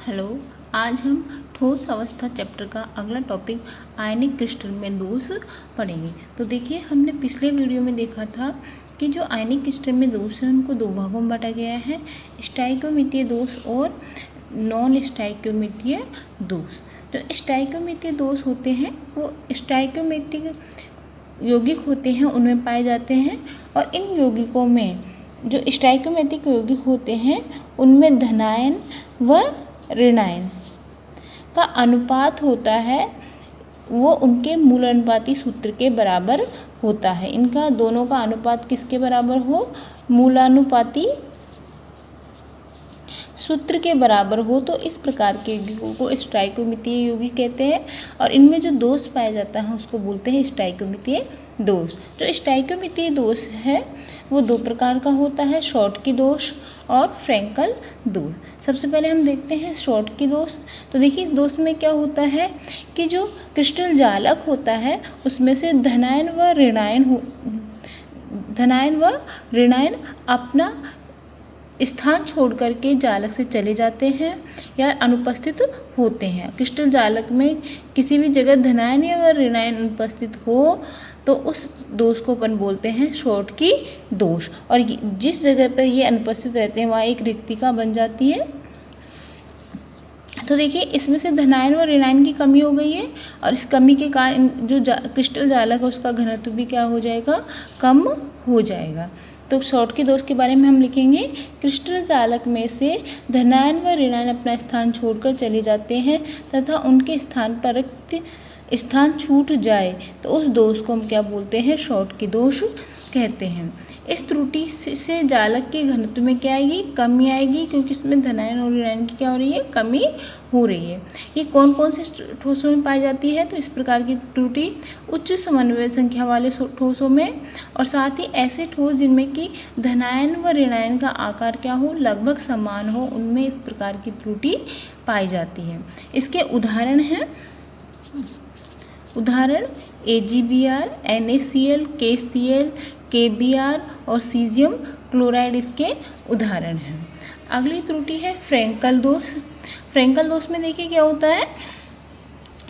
Hello. आज हम ठोस अवस्था चैप्टर का अगला टॉपिक आयनिक क्रिस्टल में दोष पढ़ेंगे। तो देखिए, हमने पिछले वीडियो में देखा था कि जो आयनिक क्रिस्टल में दोष है उनको दो भागों में बांटा गया है, स्टाइक्योमितीय दोष और नॉन स्टाइक्योमितीय दोष। जो स्टाइक्योमितीय दोष होते हैं वो स्टाइक्योमेटिक यौगिक होते हैं, उनमें पाए जाते हैं। और इन यौगिकों में जो स्टाइक्योमेटिक यौगिक होते हैं उनमें धनायन व ऋणायन का अनुपात होता है, वो उनके मूल अनुपाती सूत्र के बराबर होता है। इनका दोनों का अनुपात किसके बराबर हो? मूलानुपाती सूत्र के बराबर हो। तो इस प्रकार के यौगिकों को स्टाइक्योमितीय यौगिक कहते हैं और इनमें जो दोष पाया जाता है उसको बोलते हैं स्टाइक्योमितीय दोष। जो स्टाइक्योमितीय दोष है वो दो प्रकार का होता है, शॉर्टकी दोष और फ्रैंकल दोष। सबसे पहले हम देखते हैं शॉर्टकी दोष। तो देखिए, इस दोष में क्या होता है कि जो क्रिस्टल जालक होता है उसमें से धनायन व ऋणायन अपना स्थान छोड़ करके जालक से चले जाते हैं या अनुपस्थित होते हैं। क्रिस्टल जालक में किसी भी जगह धनायन या ऋणायन अनुपस्थित हो तो उस दोष को अपन बोलते हैं शॉर्टकी दोष। और जिस जगह पर ये अनुपस्थित रहते हैं वहाँ एक रिक्तिका बन जाती है। तो देखिए, इसमें से धनायन व ऋणायन की कमी हो गई है और इस कमी के कारण जो क्रिस्टल जालक है उसका घनत्व भी क्या हो जाएगा? कम हो जाएगा। तो शॉर्टकी दोष के बारे में हम लिखेंगे, क्रिस्टल जालक में से धनायन व ऋणायन अपना स्थान छोड़कर चले जाते हैं तथा उनके स्थान पर रिक्त स्थान छूट जाए तो उस दोष को हम क्या बोलते हैं? शॉर्टकी दोष कहते हैं। इस त्रुटि से जालक के घनत्व में क्या आएगी? कमी आएगी, क्योंकि इसमें धनायन और ऋणायन की क्या हो रही है? कमी हो रही है। ये कौन कौन से ठोसों में पाई जाती है? तो इस प्रकार की त्रुटि उच्च समन्वय संख्या वाले ठोसों में और साथ ही ऐसे ठोस जिनमें कि धनायन व ऋणायन का आकार क्या हो? लगभग समान हो, उनमें इस प्रकार की त्रुटि पाई जाती है। इसके उदाहरण हैं AgBr, NaCl, KCl, KBr और सीजियम क्लोराइड इसके उदाहरण हैं। अगली त्रुटि है फ्रैंकल दोष। फ्रैंकल दोष में देखिए क्या होता है,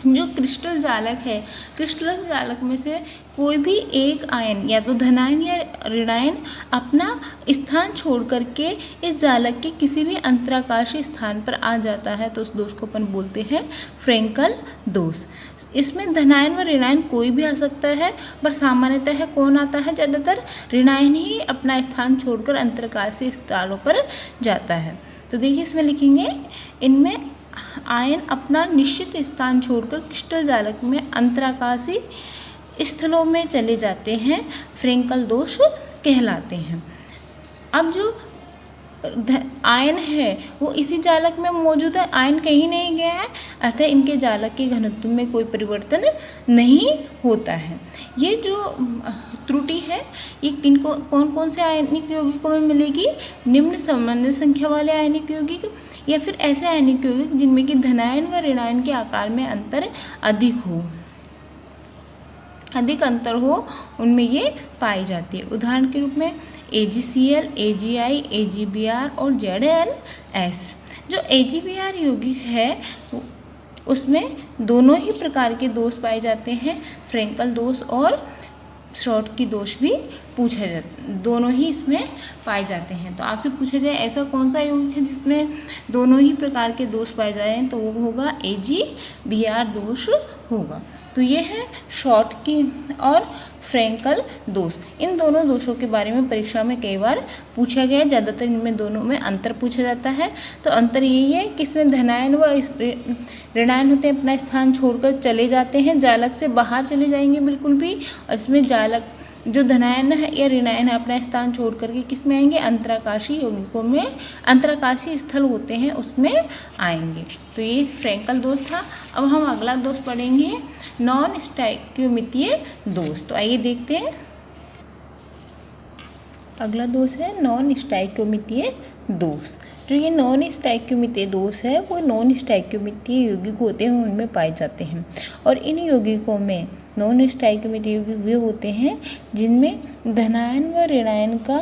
जो क्रिस्टल जालक है, क्रिस्टल जालक में से कोई भी एक आयन या तो धनायन या ऋणायन अपना स्थान छोड़ करके इस जालक के किसी भी अंतराकाशीय स्थान पर आ जाता है तो उस दोष को अपन बोलते हैं फ्रैंकल दोष। इसमें धनायन व ऋणायन कोई भी आ सकता है, पर सामान्यतः कौन आता है? ज़्यादातर ऋणायन ही अपना स्थान छोड़कर अंतराकाशीय स्थानों पर जाता है। तो देखिए, इसमें लिखेंगे, इनमें आयन अपना निश्चित स्थान छोड़कर क्रिस्टल जालक में अंतराकाशीय स्थलों में चले जाते हैं, फ्रैंकल दोष कहलाते हैं। अब जो आयन है वो इसी जालक में मौजूद है, आयन कहीं नहीं गया है, अतः इनके जालक के घनत्व में कोई परिवर्तन नहीं होता है। ये जो त्रुटि है ये किनको कौन कौन से आयनिक यौगिकों में मिलेगी? निम्न समन्वय संख्या वाले आयनिक यौगिक या फिर ऐसे आयनिक यौगिक जिनमें कि धनायन व ऋणायन के आकार में अंतर अधिक अंतर हो, उनमें ये पाई जाती है। उदाहरण के रूप में AgCl, AgI, AgBr और ZnS। जो AgBr यौगिक है उसमें दोनों ही प्रकार के दोष पाए जाते हैं, फ्रैंकल दोष और शॉर्टकी दोष भी पूछा जाता, दोनों ही इसमें पाए जाते हैं। तो आपसे पूछा जाए ऐसा कौन सा यौगिक है जिसमें दोनों ही प्रकार के दोष पाए जाएं, तो वो होगा AgBr दोष होगा। तो ये है शॉर्टकी और फ्रैंकल दोष। इन दोनों दोषों के बारे में परीक्षा में कई बार पूछा गया है, ज़्यादातर इनमें दोनों में अंतर पूछा जाता है। तो अंतर यही है कि इसमें धनायन व ऋणायन होते हैं, अपना स्थान छोड़कर चले जाते हैं, जालक से बाहर चले जाएंगे बिल्कुल भी, और इसमें जालक जो धनायन है या ऋणायन है अपना स्थान छोड़ करके किस में आएंगे? अंतराकाशीय यौगिकों में, अंतराकाशीय स्थल होते हैं उसमें आएंगे। तो ये फ्रैंकल दोष था। अब हम अगला दोष पढ़ेंगे, नॉन स्टाइक्योमितीय दोष। तो आइए देखते हैं। अगला दोष है नॉन स्टाइक्योमितीय दोष। जो ये नॉन स्टाइक्योमितीय दोष है वो नॉन स्टाइक्योमितीय यौगिक होते हैं, उनमें पाए जाते हैं। और इन यौगिकों में नॉन स्टाइक्योमितीय यौगिक वे होते हैं जिनमें धनायन व ऋणायन का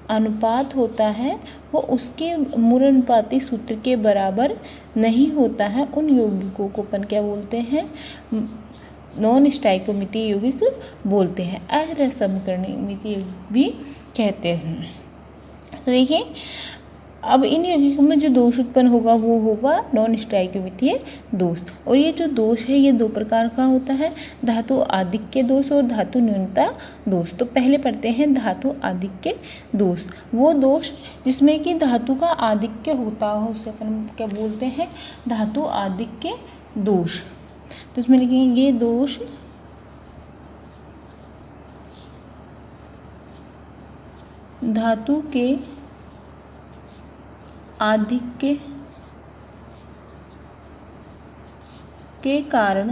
अनुपात होता है वो उसके मूल अनुपाती सूत्र के बराबर नहीं होता है, उन यौगिकों को अपन क्या बोलते हैं, नॉन स्टोइकोमितीय यौगिक बोलते हैं, असमकरणित यौगिक भी कहते हैं। तो देखिए अब इन यौगिकों में जो दोष उत्पन्न होगा वो होगा नॉन स्टोइकोमितीय दोष। और ये जो दोष है ये दो प्रकार का होता है, धातु आधिक्य दोष और धातु न्यूनता दोष। तो पहले पढ़ते हैं धातु आधिक्य दोष। वो दोष जिसमें कि धातु का आधिक्य होता हो उसे अपन क्या बोलते हैं, धातु आधिक्य दोष। तो इसमें लिखेंगे ये दोष धातु के आधिक्य के कारण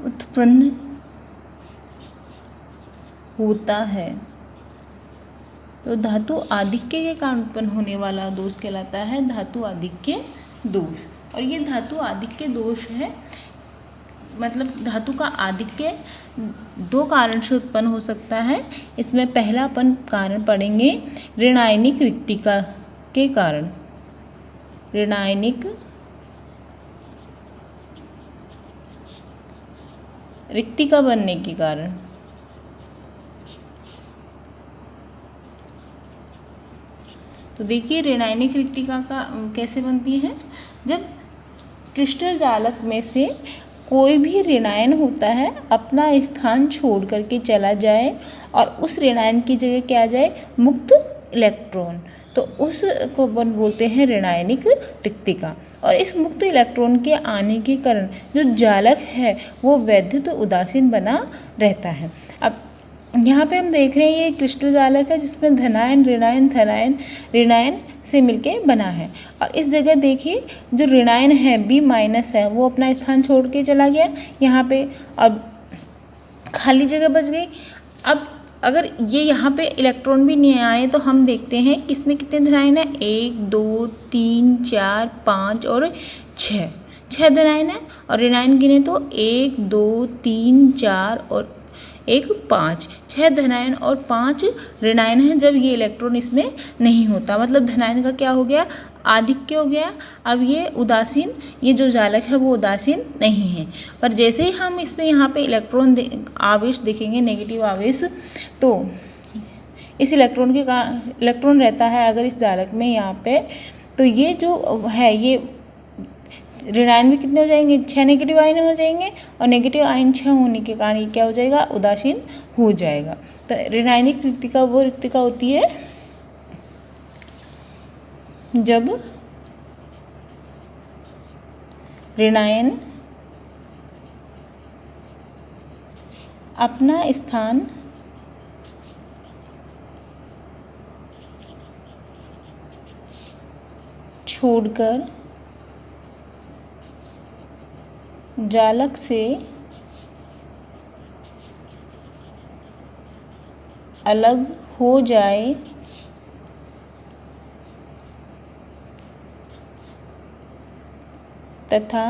उत्पन्न होता है। तो धातु आधिक्य के कारण उत्पन्न होने वाला दोष कहलाता है धातु आधिक्य दोष। और ये धातु आधिक्य दोष है, मतलब धातु का आधिक्य दो कारण से उत्पन्न हो सकता है। इसमें पहला अपन कारण पढ़ेंगे ऋणायनिक रिक्तिका के कारण, ऋणायनिक रिक्तिका बनने के कारण। तो देखिए ऋणायनिक रिक्तिका का कैसे बनती है, जब क्रिस्टल जालक में से कोई भी ऋणायन होता है अपना स्थान छोड़ करके चला जाए और उस ऋणायन की जगह क्या आ जाए, मुक्त इलेक्ट्रॉन, तो उसको अपन बोलते हैं ऋणायनिक रिक्तिका। और इस मुक्त इलेक्ट्रॉन के आने के कारण जो जालक है वो वैद्युत उदासीन बना रहता है। अब यहाँ पे हम देख रहे हैं ये क्रिस्टल जालक है जिसमें धनायन ऋणायन धनायन ऋणायन से मिलके बना है। और इस जगह देखिए जो ऋणायन है B- है वो अपना स्थान छोड़ के चला गया यहाँ पे और खाली जगह बच गई। अब अगर ये यहाँ पे इलेक्ट्रॉन भी नहीं आए तो हम देखते हैं किसमें कितने धनायन है, 1 2 3 4 5 और 6 धनायन है। और ऋणायन गिने तो 1 2 3 4 और 1 5, 6 धनायन और 5 ऋणायन है जब ये इलेक्ट्रॉन इसमें नहीं होता, मतलब धनायन का क्या हो गया, आधिक्य हो गया। अब ये उदासीन, ये जो जालक है वो उदासीन नहीं है। पर जैसे ही हम इसमें यहाँ पे इलेक्ट्रॉन आवेश देखेंगे, नेगेटिव आवेश, तो इस इलेक्ट्रॉन के इलेक्ट्रॉन रहता है अगर इस जालक में यहाँ पे, तो ये जो है ये ऋणायन भी कितने हो जाएंगे, 6 नेगेटिव आयन हो जाएंगे और नेगेटिव आयन 6 होने के कारण ये क्या हो जाएगा, उदासीन हो जाएगा। तो ऋणायनिक रिक्तिका वो रिक्तिका होती है जब ऋणायन अपना स्थान छोड़कर जालक से अलग हो जाए तथा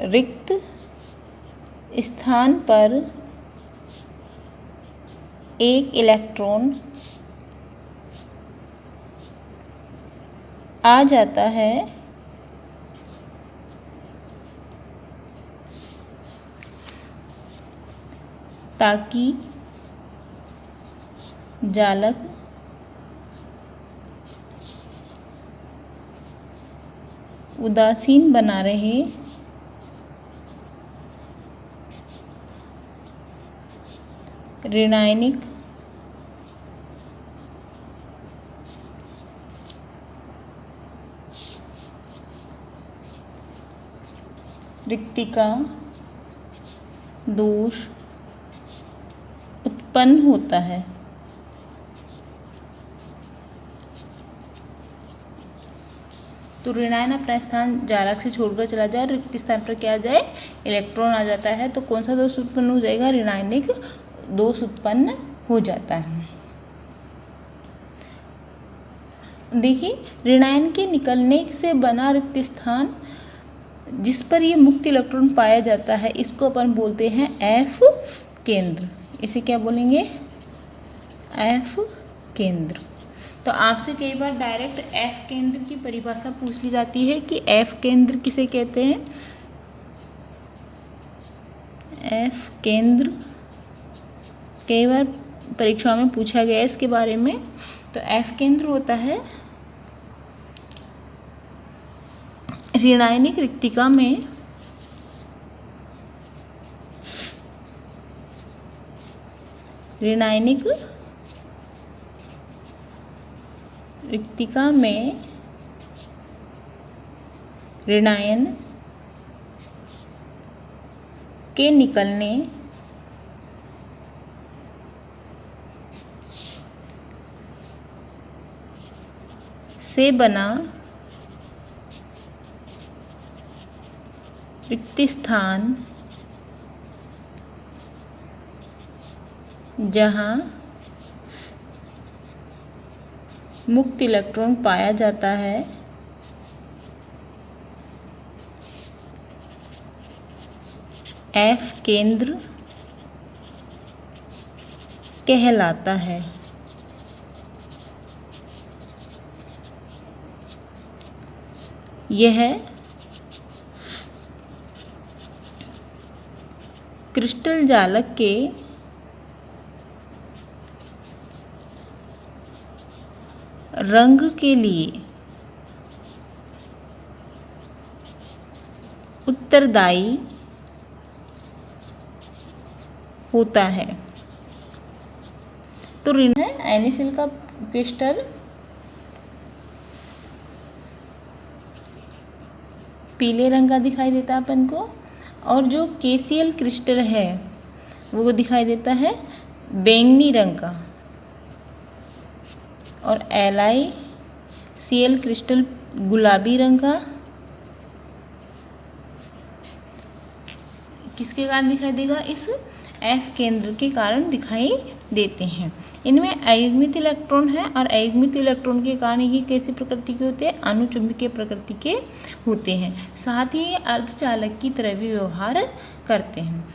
रिक्त स्थान पर एक इलेक्ट्रॉन आ जाता है ताकि जालक उदासीन बना रहे। ऋणायनिक रिक्तिका दोष उत्पन्न होता है। तो ऋणायन अपना स्थान जालक से छोड़कर चला जाए, रिक्त स्थान पर क्या आ जाए, इलेक्ट्रॉन आ जाता है, तो कौन सा दोष उत्पन्न हो जाएगा, ऋणायनिक दोष उत्पन्न हो जाता है। देखिए ऋणायन के निकलने से बना रिक्त स्थान जिस पर ये मुक्त इलेक्ट्रॉन पाया जाता है इसको अपन बोलते हैं एफ केंद्र। इसे क्या बोलेंगे? एफ केंद्र। तो आपसे कई बार डायरेक्ट एफ केंद्र की परिभाषा पूछ ली जाती है कि एफ केंद्र किसे कहते हैं। एफ केंद्र कई बार परीक्षाओं में पूछा गया है इसके बारे में। तो एफ केंद्र होता है ऋणायनिक रिक्तिका में ऋणायन के निकलने से बना रिक्त स्थान जहाँ मुक्त इलेक्ट्रॉन पाया जाता है एफ केंद्र कहलाता है। यह क्रिस्टल जालक के रंग के लिए उत्तरदायी होता है। तो ऋण है NaCl का क्रिस्टल पीले रंग का दिखाई देता है अपन को, और जो KCl क्रिस्टल है वो दिखाई देता है बैंगनी रंग का, और LiCl क्रिस्टल गुलाबी रंग का। किसके कारण दिखाई देगा? इस एफ केंद्र के कारण दिखाई देते हैं। इनमें अयुग्मित इलेक्ट्रॉन है, और अयुग्मित इलेक्ट्रॉन के कारण ये कैसी प्रकृति के होते हैं? अनुचुंबकीय प्रकृति के होते हैं। साथ ही ये अर्धचालक की तरह भी व्यवहार करते हैं।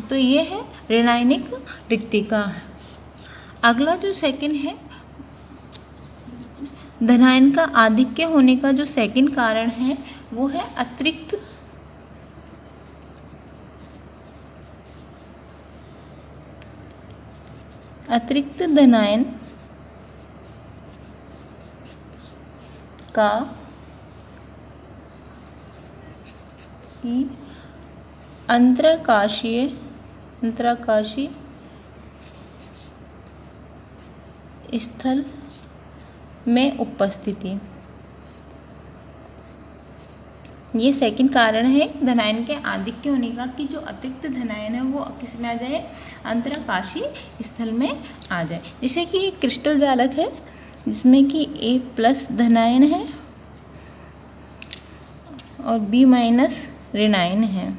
तो ये है ऋणायनिक रिक्तिका। अगला जो सेकंड है, धनायन का आधिक्य होने का जो सेकंड कारण है वो है अतिरिक्त धनायन का अंतराकाशीय स्थल में उपस्थिति। ये सेकंड कारण है धनायन के आधिक्य होने का कि जो अतिरिक्त धनायन है वो किस में आ जाए? अंतराकाशीय स्थल में आ जाए। जैसे कि एक क्रिस्टल जालक है जिसमें कि A+ धनायन है और B- ऋणायन है।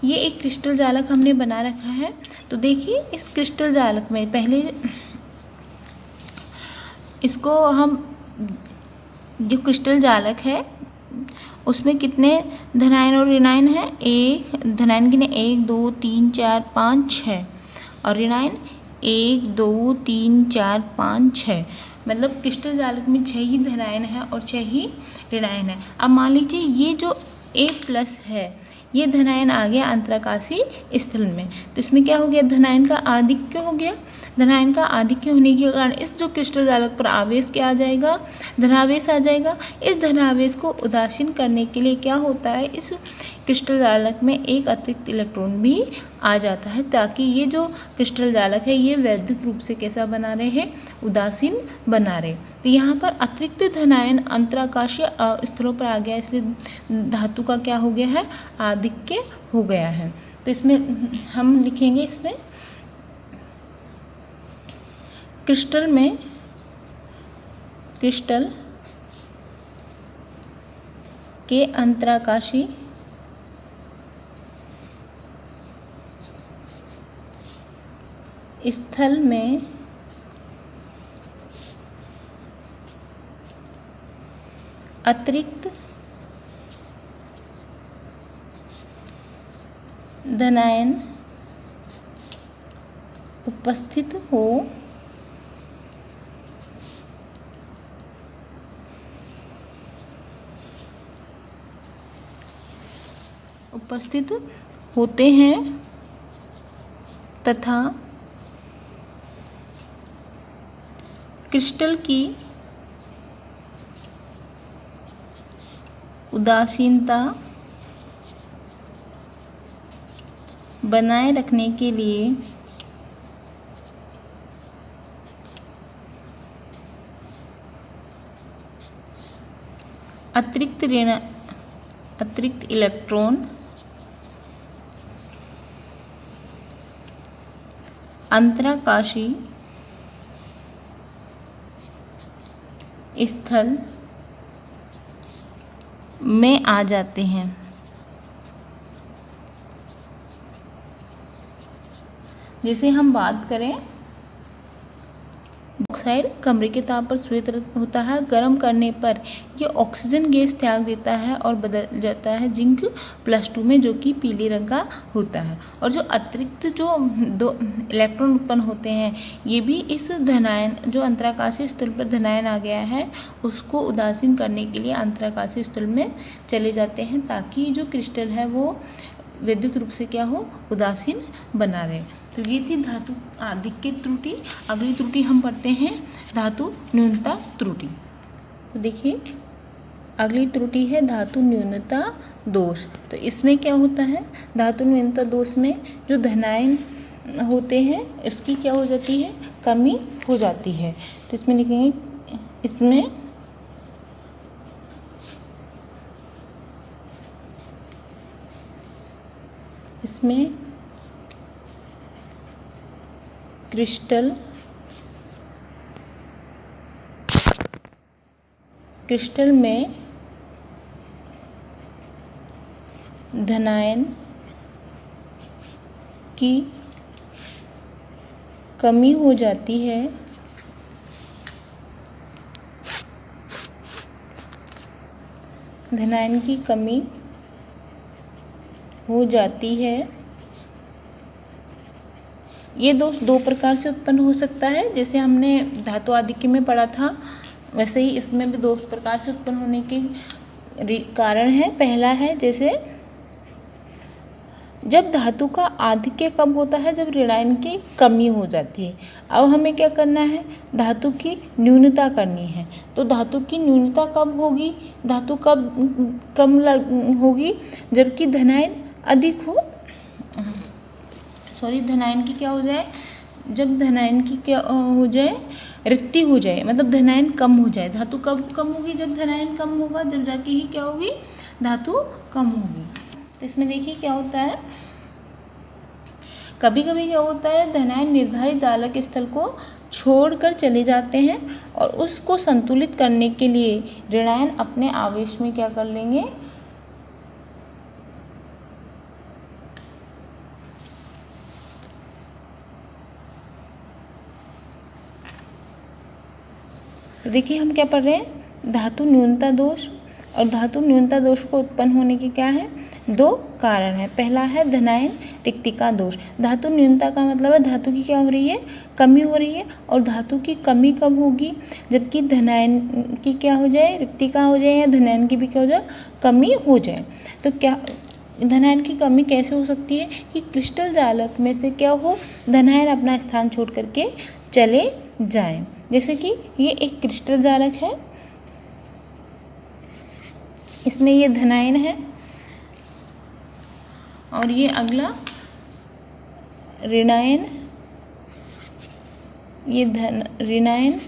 ये एक क्रिस्टल जालक हमने बना रखा है। तो देखिए इस क्रिस्टल जालक में पहले इसको हम, जो क्रिस्टल जालक है उसमें कितने धनायन और ऋणायन है? एक धनायन कितने? 1 2 3 4 5 6, और ऋणायन 1 2 3 4 5 6। मतलब क्रिस्टल जालक में 6 ही धनायन है और 6 ही ऋणायन है। अब मान लीजिए ये जो A+ है ये धनायन आ गया अंतराकाशीय स्थल में, तो इसमें क्या हो गया? धनायन का आधिक्य हो गया। धनायन का आधिक्य होने के कारण इस जो क्रिस्टल जालक पर आवेश क्या आ जाएगा? धनावेश आ जाएगा। इस धनावेश को उदासीन करने के लिए क्या होता है? इस क्रिस्टल जालक में एक अतिरिक्त इलेक्ट्रॉन भी आ जाता है, ताकि ये जो क्रिस्टल जालक है ये वैद्युत रूप से कैसा बना रहे हैं? उदासीन बना रहे। तो यहाँ पर अतिरिक्त धनायन अंतराकाशीय स्थलों पर आ गया, इसलिए धातु का क्या हो गया है? आधिक्य हो गया है। तो इसमें हम लिखेंगे, इसमें क्रिस्टल के अंतराकाशीय स्थल में अतिरिक्त धनायन उपस्थित होते हैं तथा क्रिस्टल की उदासीनता बनाए रखने के लिए अतिरिक्त इलेक्ट्रॉन अंतराकाशी स्थल में आ जाते हैं। जैसे हम बात करें, ऑक्साइड कमरे के ताप पर श्वेत रत्न होता है। गर्म करने पर यह ऑक्सीजन गैस त्याग देता है और बदल जाता है जिंक +2 में, जो कि पीले रंग का होता है। और जो अतिरिक्त जो 2 इलेक्ट्रॉन उत्पन्न होते हैं, ये भी इस धनायन जो अंतराकाशीय स्थल पर धनायन आ गया है उसको उदासीन करने के लिए अंतराकाशीय स्थल में चले जाते हैं, ताकि जो क्रिस्टल है वो विद्युत रूप से क्या हो, उदासीन बना रहे। तो ये थी धातु आधिक्य त्रुटि। अगली त्रुटि हम पढ़ते हैं धातु न्यूनता त्रुटि। तो देखिए, अगली त्रुटि है धातु न्यूनता दोष। तो इसमें क्या होता है, धातु न्यूनता दोष में जो धनायन होते हैं इसकी क्या हो जाती है, कमी हो जाती है। तो इसमें लिखेंगे, इसमें क्रिस्टल में धनायन की कमी हो जाती है। धनायन की कमी हो जाती है। ये दोष 2 प्रकार से उत्पन्न हो सकता है। जैसे हमने धातु आधिक्य में पढ़ा था, वैसे ही इसमें भी 2 प्रकार से उत्पन्न होने के कारण है। पहला है, जैसे जब धातु का आधिक्य कब होता है, जब ऋणायन की कमी हो जाती है। अब हमें क्या करना है, धातु की न्यूनता करनी है। तो धातु की न्यूनता कब होगी, धातु कब कम होगी, जबकि धनायन अधिक हो, धनायन की क्या हो जाए, जब धनायन की क्या हो जाए, रिक्ति हो जाए, मतलब धनायन कम हो जाए। धातु कब कम होगी, जब धनायन कम होगा, जब जाके ही क्या होगी, धातु कम होगी। तो इसमें देखिए क्या होता है, कभी कभी क्या होता है, धनायन निर्धारित दालक स्थल को छोड़कर चले जाते हैं और उसको संतुलित करने के लिए ऋणायन अपने आवेश में क्या कर लेंगे, देखिए हम क्या पढ़ रहे हैं, धातु न्यूनता दोष। और धातु न्यूनता दोष को उत्पन्न होने के क्या है, 2 कारण है। पहला है धनायन रिक्तिका दोष। धातु न्यूनता का मतलब है धातु की क्या हो रही है, कमी हो रही है। और धातु की कमी कब होगी, जबकि धनायन की क्या हो जाए, रिक्तिका हो जाए, या धनायन की भी क्या हो जाए, कमी हो जाए। तो क्या धनायन की कमी कैसे हो सकती है, कि क्रिस्टल जालक में से क्या हो, धनायन अपना स्थान छोड़ करके चले जाएं। जैसे कि ये एक क्रिस्टल जालक है, इसमें ये धनायन है, और ये अगला ऋणायन, ये ऋणायन,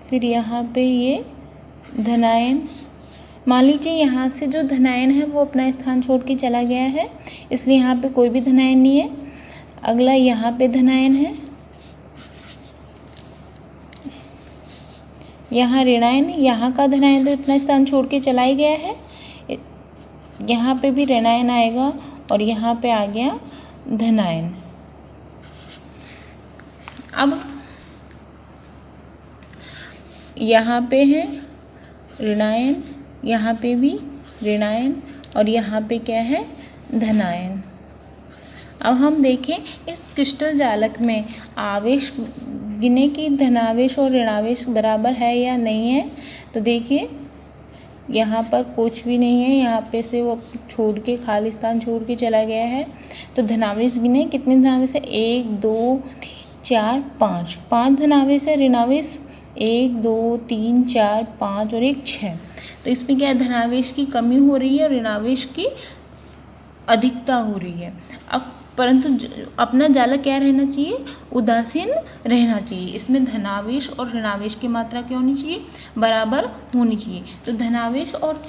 फिर यहाँ पे ये धनायन। मान लीजिए यहाँ से जो धनायन है वो अपना स्थान छोड़ के चला गया है, इसलिए यहाँ पे कोई भी धनायन नहीं है। अगला यहाँ पे धनायन है, यहाँ ऋणायन, यहाँ का धनायन तो इतना स्थान छोड़ के चला ही गया है, यहाँ पे भी ऋणायन आएगा और यहाँ पे आ गया धनायन। अब यहाँ पे है ऋणायन, यहाँ पे भी ऋणायन और यहाँ पे क्या है धनायन। अब हम देखें इस क्रिस्टल जालक में आवेश गिने कि धनावेश और ऋणावेश बराबर है या नहीं है। तो देखिए यहाँ पर कुछ भी नहीं है, यहाँ पे से वो छोड़ के खाली स्थान छोड़ के चला गया है। तो धनावेश गिने, कितने धनावेश है 1 2 3 4 5, 5 धनावेश है। ऋणावेश 1 2 3 4 5 और 1 6। तो इसमें क्या है धनावेश की कमी हो रही है और ऋणावेश की अधिकता हो रही है। अब परंतु अपना जालक क्या रहना चाहिए, उदासीन रहना चाहिए। इसमें धनावेश और ऋणावेश की मात्रा क्या होनी चाहिए, बराबर होनी चाहिए। तो धनावेश और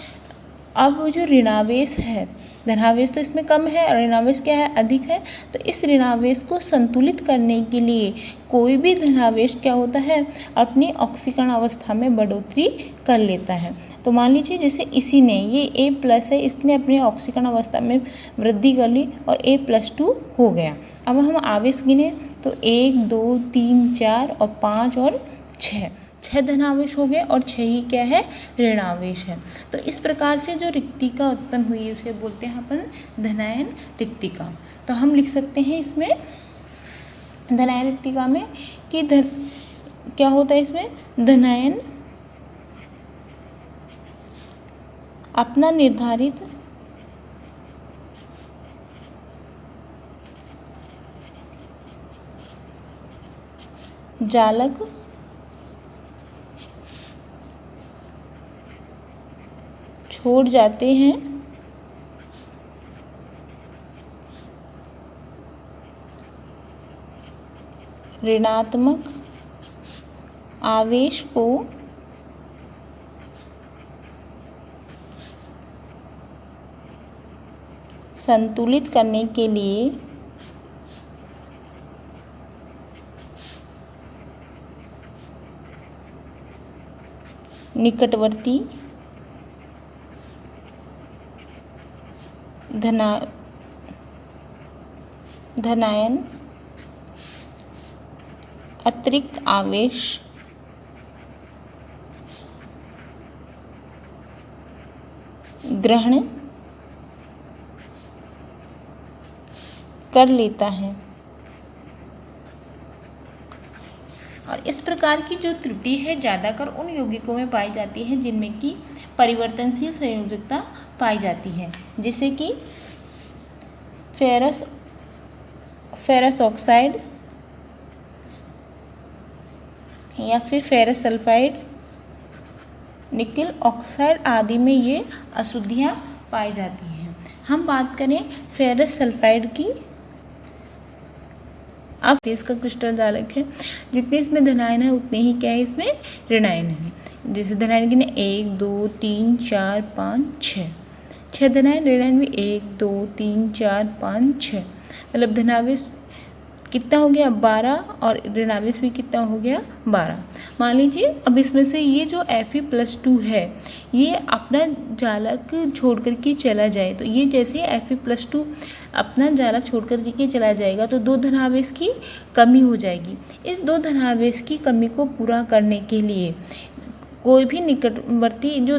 अब जो ऋणावेश है, धनावेश तो इसमें कम है और ऋणावेश क्या है अधिक है। तो इस ऋणावेश को संतुलित करने के लिए कोई भी धनावेश क्या होता है, अपनी ऑक्सीकरण अवस्था में बढ़ोतरी कर लेता है। तो मान लीजिए जैसे इसी ने, ये A+ है, इसने अपनी ऑक्सीकरण अवस्था में वृद्धि कर ली और A+2 हो गया। अब हम आवेश गिने तो 1 2 3 4 और 5 और 6, 6 धनावेश हो गए और 6 ही क्या है ऋणावेश है। तो इस प्रकार से जो रिक्तिका उत्पन्न हुई है उसे बोलते हैं अपन धनायन रिक्तिका। तो हम लिख सकते हैं इसमें धनायन रिक्तिका में कि क्या होता है इसमें, धनायन अपना निर्धारित जालक छोड़ जाते हैं ऋणात्मक आवेश को संतुलित करने के लिए निकटवर्ती धनायन अतिरिक्त आवेश ग्रहण कर लेता है। और इस प्रकार की जो त्रुटि है ज़्यादातर उन यौगिकों में पाई जाती है जिनमें कि परिवर्तनशील संयोजकता पाई जाती है, जैसे कि फेरस ऑक्साइड या फिर फेरस सल्फाइड, निकेल ऑक्साइड आदि में ये अशुद्धियाँ पाई जाती हैं। हम बात करें फेरस सल्फाइड की। अब इसका क्रिस्टल जालक है, जितने इसमें धनायन है उतने ही क्या है इसमें ऋणायन है। जैसे धनायन की 1 2 3 4 5 6, 6 धनायन, ऋणायन भी 1 2 3 4 5 6, मतलब धनावेश कितना हो गया 12 और ऋणावेश भी कितना हो गया 12। मान लीजिए अब इसमें से ये जो Fe+2 है ये अपना जालक छोड़ कर के चला जाए, तो ये जैसे Fe+2 अपना जालक छोड़ कर के चला जाएगा तो 2 धनावेश की कमी हो जाएगी। इस 2 धनावेश की कमी को पूरा करने के लिए कोई भी निकटवर्ती जो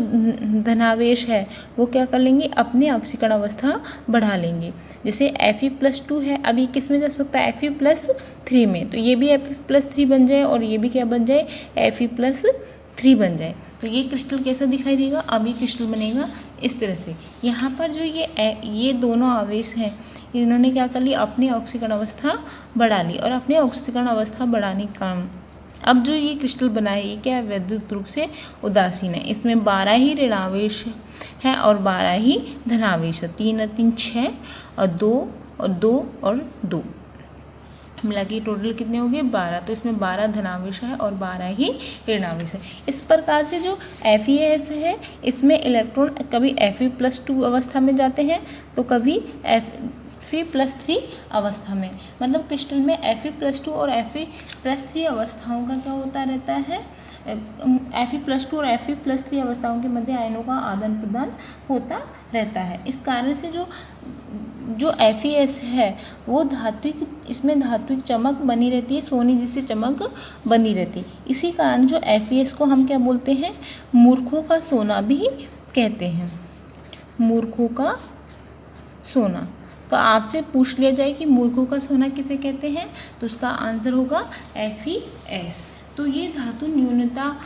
धनावेश है वो क्या कर लेंगे, अपनी ऑक्सीकरण अवस्था बढ़ा लेंगे। जैसे Fe+2 है, अभी किस में जा सकता है Fe+3 में, तो ये भी Fe+3 बन जाए और ये भी क्या बन जाए Fe+3 बन जाए। तो ये क्रिस्टल कैसा दिखाई देगा, अब ये क्रिस्टल बनेगा इस तरह से। यहाँ पर जो ये दोनों आवेश हैं इन्होंने क्या कर लिया, अपनी ऑक्सीकरण अवस्था बढ़ा ली और अपनी ऑक्सीकरण अवस्था बढ़ाने का अब जो ये क्रिस्टल बना है ये क्या है, वैद्युत रूप से उदासीन है। इसमें 12 ही ऋणावेश है और 12 ही धनावेश है, 3 और 3 6 और 2 और 2 और 2 मिला के टोटल कितने हो गए 12। तो इसमें 12 धनावेश है और 12 ही ऋणावेश है। इस प्रकार से जो FeS है इसमें इलेक्ट्रॉन कभी Fe+2 अवस्था में जाते हैं तो कभी Fe+3 अवस्था में, मतलब क्रिस्टल में Fe+2 और Fe+3 अवस्थाओं का क्या होता रहता है, Fe+2 और Fe+3 अवस्थाओं के मध्य आयनों का आदान प्रदान होता रहता है। इस कारण से जो FeS है वो धात्विक, इसमें धात्विक चमक बनी रहती है, सोने जैसी चमक बनी रहती है। इसी कारण जो FeS को हम क्या बोलते हैं, मूर्खों का सोना भी कहते हैं। मूर्खों का सोना। तो आपसे पूछ लिया जाए कि मूर्खों का सोना किसे कहते हैं, तो उसका आंसर होगा FeS। तो ये धातु न्यूनता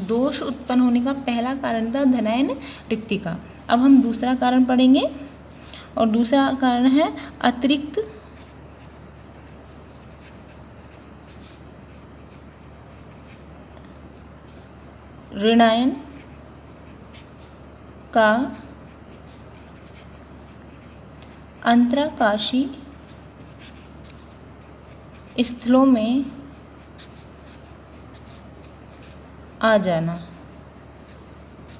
दोष उत्पन्न होने का पहला कारण था धनायन रिक्तिका। अब हम दूसरा कारण पढ़ेंगे, और दूसरा कारण है अतिरिक्त ऋणायन का अंतराकाशी स्थलों में आ जाना।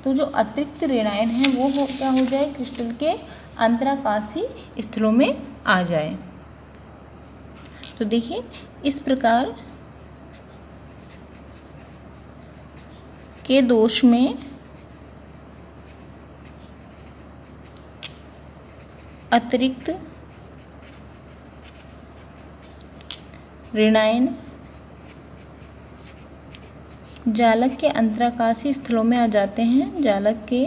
तो जो अतिरिक्त ऋणायन है वो क्या हो जाए, क्रिस्टल के अंतराकाशी स्थलों में आ जाए। तो देखिए इस प्रकार के दोष में अतिरिक्त ऋणायन जालक के अंतराकाशी स्थलों में आ जाते हैं। जालक के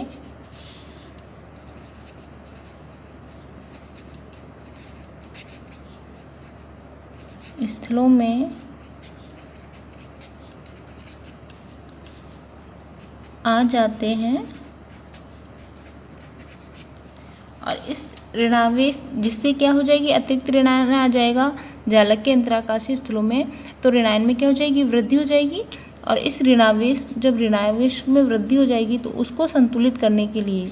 स्थलों में आ जाते हैं, और इस ऋणावेश जिससे क्या हो जाएगी, अतिरिक्त ऋणायन आ जाएगा जालक के अंतराकाशी स्थलों में, तो ऋणायन में क्या हो जाएगी, वृद्धि हो जाएगी। और इस ऋणावेश, जब ऋणावेश में वृद्धि हो जाएगी तो उसको संतुलित करने के लिए,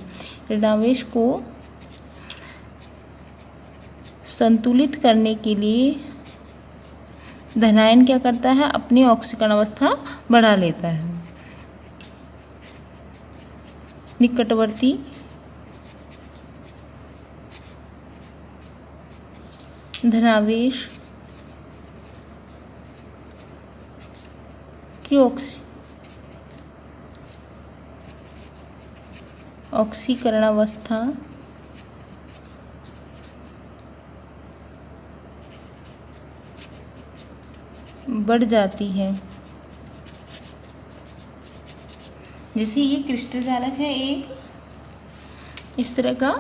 ऋणावेश को संतुलित करने के लिए धनायन क्या करता है, अपनी ऑक्सीकरण अवस्था बढ़ा लेता है। निकटवर्ती धनावेश की ऑक्सीकरण अवस्था बढ़ जाती है। जैसे ये क्रिस्टल जालक है एक इस तरह का,